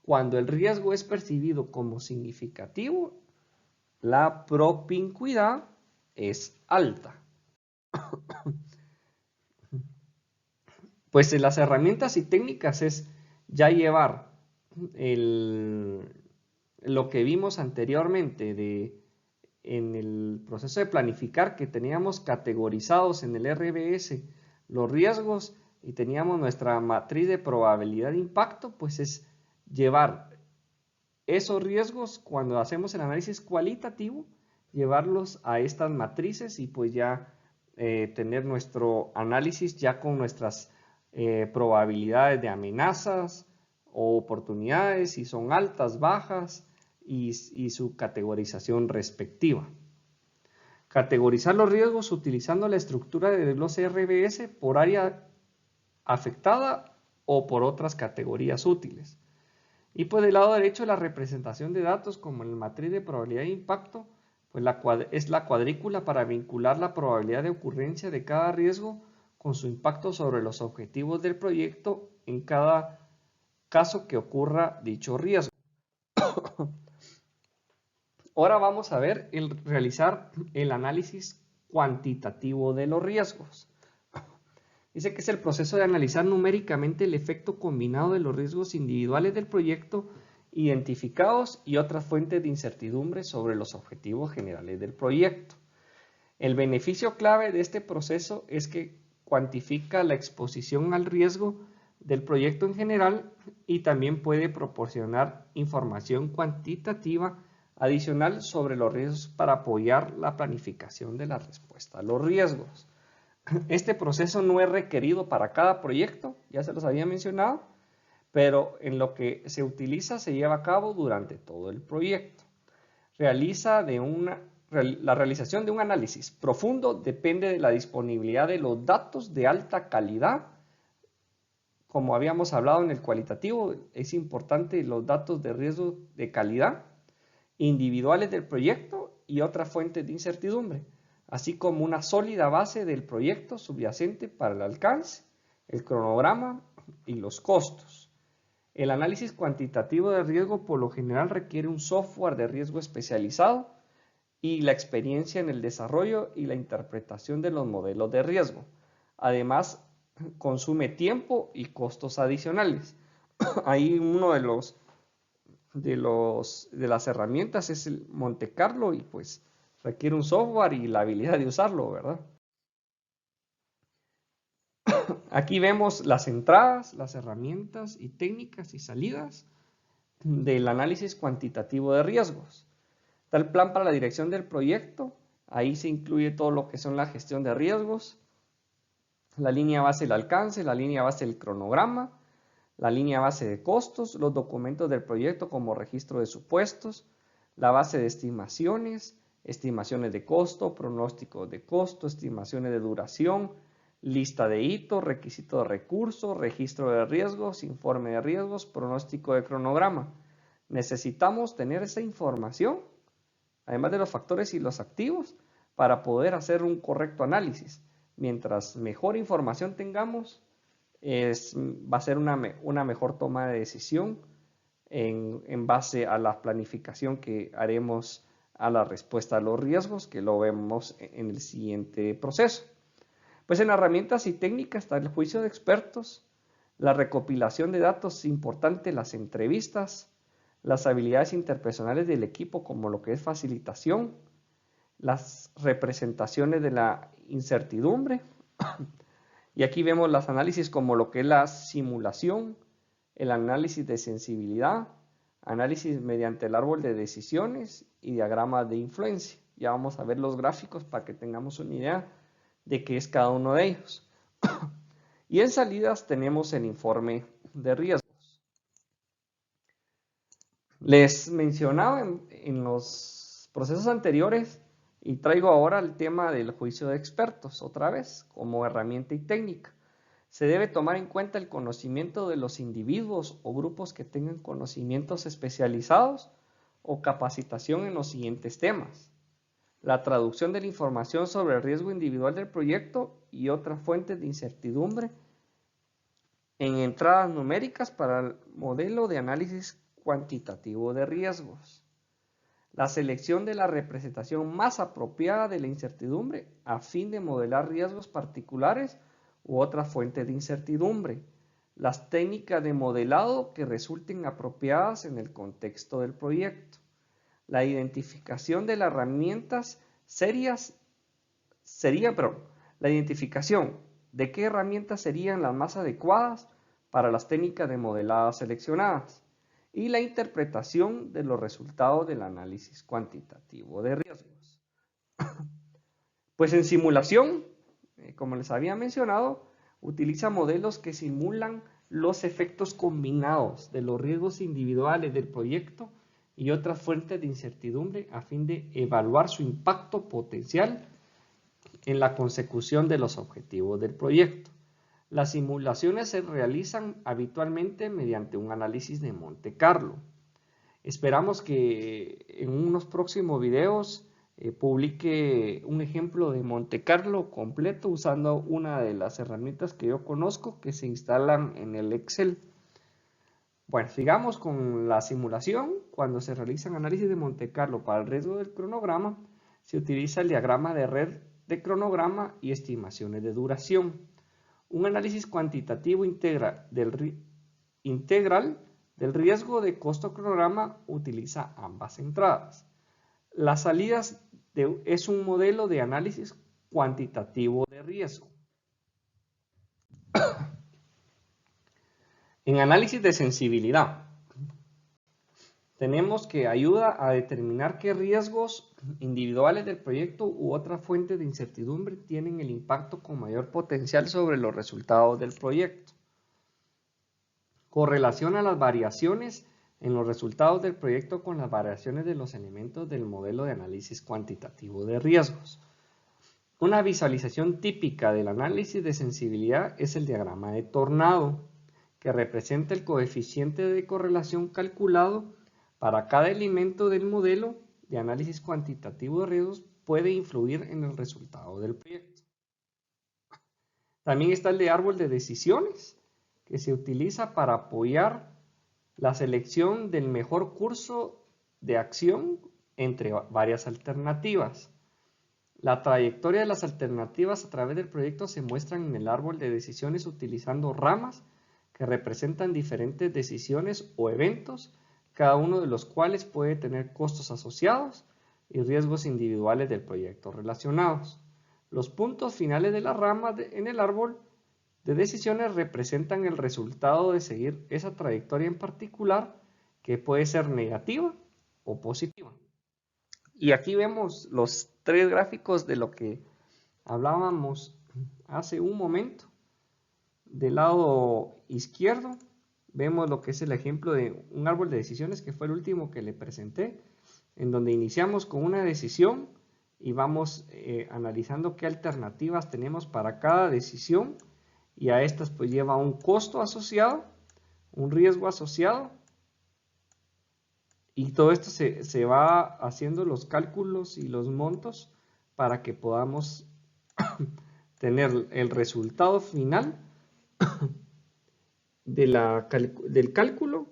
Cuando el riesgo es percibido como significativo, la propincuidad es alta. Pues en las herramientas y técnicas es ya llevar lo que vimos anteriormente en el proceso de planificar, que teníamos categorizados en el RBS los riesgos y teníamos nuestra matriz de probabilidad de impacto, pues es llevar esos riesgos cuando hacemos el análisis cualitativo, llevarlos a estas matrices y pues ya tener nuestro análisis ya con nuestras probabilidades de amenazas o oportunidades, si son altas, bajas y su categorización respectiva. Categorizar los riesgos utilizando la estructura de los RBS por área afectada o por otras categorías útiles. Y pues del lado derecho la representación de datos como en la matriz de probabilidad de impacto, pues es la cuadrícula para vincular la probabilidad de ocurrencia de cada riesgo con su impacto sobre los objetivos del proyecto en cada caso que ocurra dicho riesgo. Ahora vamos a ver realizar el análisis cuantitativo de los riesgos. Dice que es el proceso de analizar numéricamente el efecto combinado de los riesgos individuales del proyecto identificados y otras fuentes de incertidumbre sobre los objetivos generales del proyecto. El beneficio clave de este proceso es que cuantifica la exposición al riesgo del proyecto en general y también puede proporcionar información cuantitativa adicional sobre los riesgos para apoyar la planificación de la respuesta a los riesgos. Este proceso no es requerido para cada proyecto, ya se los había mencionado, pero en lo que se utiliza se lleva a cabo durante todo el proyecto. La realización de un análisis profundo depende de la disponibilidad de los datos de alta calidad. Como habíamos hablado en el cualitativo, es importante los datos de riesgo de calidad individuales del proyecto y otras fuentes de incertidumbre, así como una sólida base del proyecto subyacente para el alcance, el cronograma y los costos. El análisis cuantitativo de riesgo por lo general requiere un software de riesgo especializado y la experiencia en el desarrollo y la interpretación de los modelos de riesgo. Además, consume tiempo y costos adicionales. Ahí uno de las herramientas es el Monte Carlo y pues requiere un software y la habilidad de usarlo, ¿verdad? Aquí vemos las entradas, las herramientas y técnicas y salidas del análisis cuantitativo de riesgos. Está el plan para la dirección del proyecto. Ahí se incluye todo lo que son la gestión de riesgos, la línea base del alcance, la línea base del cronograma, la línea base de costos, los documentos del proyecto como registro de supuestos, la base de estimaciones, estimaciones de costo, pronósticos de costo, estimaciones de duración, lista de hitos, requisito de recursos, registro de riesgos, informe de riesgos, pronóstico de cronograma. Necesitamos tener esa información, además de los factores y los activos, para poder hacer un correcto análisis. Mientras mejor información tengamos, va a ser una mejor toma de decisión en base a la planificación que haremos a la respuesta a los riesgos, que lo vemos en el siguiente proceso. Pues en herramientas y técnicas está el juicio de expertos, la recopilación de datos importante, las entrevistas, las habilidades interpersonales del equipo como lo que es facilitación, las representaciones de la incertidumbre. Y aquí vemos los análisis como lo que es la simulación, el análisis de sensibilidad, análisis mediante el árbol de decisiones y diagramas de influencia. Ya vamos a ver los gráficos para que tengamos una idea de qué es cada uno de ellos. Y en salidas tenemos el informe de riesgos. Les mencionaba en los procesos anteriores y traigo ahora el tema del juicio de expertos otra vez como herramienta y técnica. Se debe tomar en cuenta el conocimiento de los individuos o grupos que tengan conocimientos especializados o capacitación en los siguientes temas: la traducción de la información sobre el riesgo individual del proyecto y otras fuentes de incertidumbre en entradas numéricas para el modelo de análisis cuantitativo de riesgos, la selección de la representación más apropiada de la incertidumbre a fin de modelar riesgos particulares u otras fuentes de incertidumbre, las técnicas de modelado que resulten apropiadas en el contexto del proyecto, la identificación de las herramientas la identificación de qué herramientas serían las más adecuadas para las técnicas de modelado seleccionadas y la interpretación de los resultados del análisis cuantitativo de riesgos. Pues en simulación, como les había mencionado, utiliza modelos que simulan los efectos combinados de los riesgos individuales del proyecto y otras fuentes de incertidumbre a fin de evaluar su impacto potencial en la consecución de los objetivos del proyecto. Las simulaciones se realizan habitualmente mediante un análisis de Monte Carlo. Esperamos que en unos próximos videos publique un ejemplo de Monte Carlo completo usando una de las herramientas que yo conozco que se instalan en el Excel. Bueno, sigamos con la simulación. Cuando se realizan análisis de Monte Carlo para el riesgo del cronograma, se utiliza el diagrama de red de cronograma y estimaciones de duración. Un análisis cuantitativo integral del riesgo de costo cronograma utiliza ambas entradas. Las salidas es un modelo de análisis cuantitativo de riesgo. En análisis de sensibilidad, tenemos que ayuda a determinar qué riesgos individuales del proyecto u otra fuente de incertidumbre tienen el impacto con mayor potencial sobre los resultados del proyecto. Correlaciona las variaciones en los resultados del proyecto con las variaciones de los elementos del modelo de análisis cuantitativo de riesgos. Una visualización típica del análisis de sensibilidad es el diagrama de Tornado, que representa el coeficiente de correlación calculado para cada elemento del modelo de análisis cuantitativo de riesgos puede influir en el resultado del proyecto. También está el de árbol de decisiones, que se utiliza para apoyar la selección del mejor curso de acción entre varias alternativas. La trayectoria de las alternativas a través del proyecto se muestran en el árbol de decisiones utilizando ramas que representan diferentes decisiones o eventos, cada uno de los cuales puede tener costos asociados y riesgos individuales del proyecto relacionados. Los puntos finales de la rama en el árbol de decisiones representan el resultado de seguir esa trayectoria en particular, que puede ser negativa o positiva. Y aquí vemos los tres gráficos de lo que hablábamos hace un momento. Del lado izquierdo vemos lo que es el ejemplo de un árbol de decisiones, que fue el último que le presenté, en donde iniciamos con una decisión y vamos analizando qué alternativas tenemos para cada decisión, y a estas pues lleva un costo asociado, un riesgo asociado, y todo esto se va haciendo los cálculos y los montos para que podamos tener el resultado final del cálculo,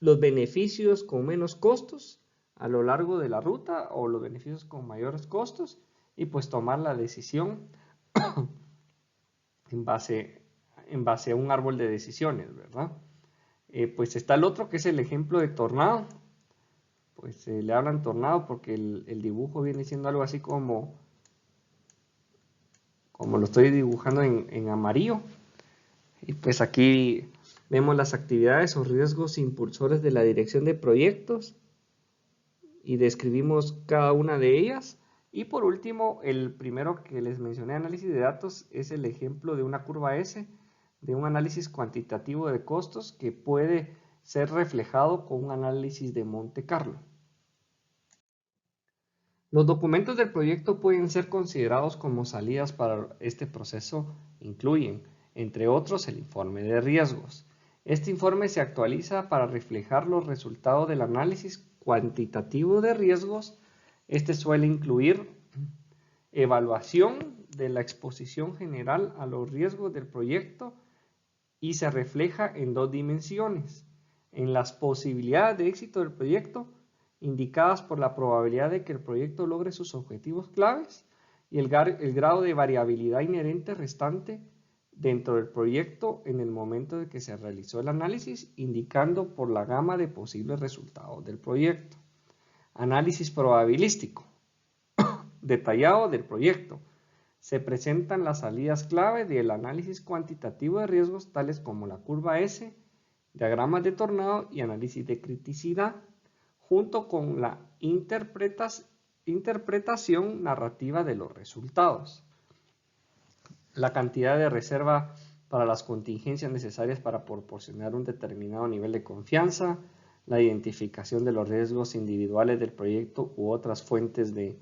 los beneficios con menos costos a lo largo de la ruta o los beneficios con mayores costos, y pues tomar la decisión en base a un árbol de decisiones, ¿verdad? Pues está el otro, que es el ejemplo de Tornado. Pues le hablan Tornado porque el dibujo viene siendo algo así como lo estoy dibujando en amarillo. Y pues aquí vemos las actividades o riesgos impulsores de la dirección de proyectos y describimos cada una de ellas. Y por último, el primero que les mencioné, análisis de datos, es el ejemplo de una curva S, de un análisis cuantitativo de costos que puede ser reflejado con un análisis de Monte Carlo. Los documentos del proyecto pueden ser considerados como salidas para este proceso. Incluyen, entre otros, el informe de riesgos. Este informe se actualiza para reflejar los resultados del análisis cuantitativo de riesgos. Este suele incluir evaluación de la exposición general a los riesgos del proyecto y se refleja en dos dimensiones: en las posibilidades de éxito del proyecto, indicadas por la probabilidad de que el proyecto logre sus objetivos claves, y el grado de variabilidad inherente restante dentro del proyecto en el momento de que se realizó el análisis, indicando por la gama de posibles resultados del proyecto. Análisis probabilístico detallado del proyecto. Se presentan las salidas clave del análisis cuantitativo de riesgos, tales como la curva S, diagramas de Tornado y análisis de criticidad, junto con la interpretación narrativa de los resultados. La cantidad de reserva para las contingencias necesarias para proporcionar un determinado nivel de confianza, la identificación de los riesgos individuales del proyecto u otras fuentes de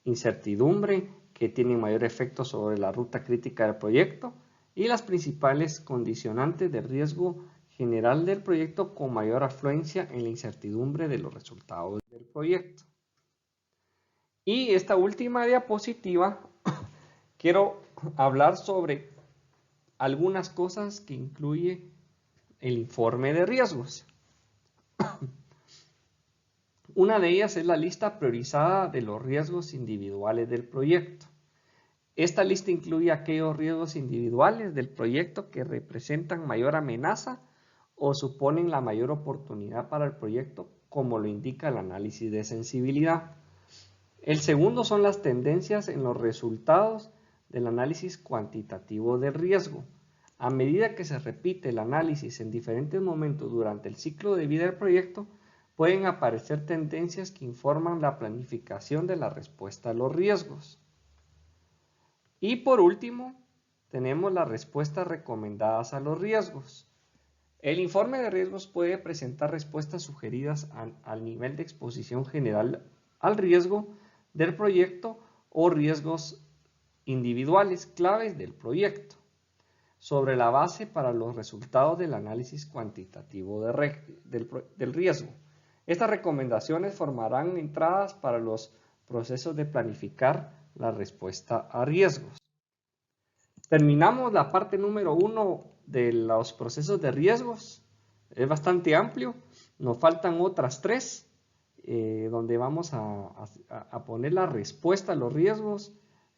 incertidumbre que tienen mayor efecto sobre la ruta crítica del proyecto, y las principales condicionantes de riesgo general del proyecto con mayor afluencia en la incertidumbre de los resultados del proyecto. Y esta última diapositiva quiero hablar sobre algunas cosas que incluye el informe de riesgos. Una de ellas es la lista priorizada de los riesgos individuales del proyecto. Esta lista incluye aquellos riesgos individuales del proyecto que representan mayor amenaza o suponen la mayor oportunidad para el proyecto, como lo indica el análisis de sensibilidad. El segundo son las tendencias en los resultados del análisis cuantitativo de riesgo. A medida que se repite el análisis en diferentes momentos durante el ciclo de vida del proyecto, pueden aparecer tendencias que informan la planificación de la respuesta a los riesgos. Y por último, tenemos las respuestas recomendadas a los riesgos. El informe de riesgos puede presentar respuestas sugeridas al nivel de exposición general al riesgo del proyecto o riesgos individuales claves del proyecto, sobre la base para los resultados del análisis cuantitativo del riesgo. Estas recomendaciones formarán entradas para los procesos de planificar la respuesta a riesgos. Terminamos la parte número 1 de los procesos de riesgos. Es bastante amplio. Nos faltan otras 3, donde vamos a poner la respuesta a los riesgos,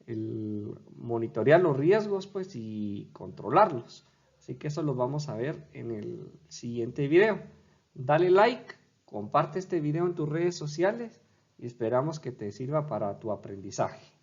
el monitorear los riesgos pues, y controlarlos. Así que eso lo vamos a ver en el siguiente video. Dale like, comparte este video en tus redes sociales y esperamos que te sirva para tu aprendizaje.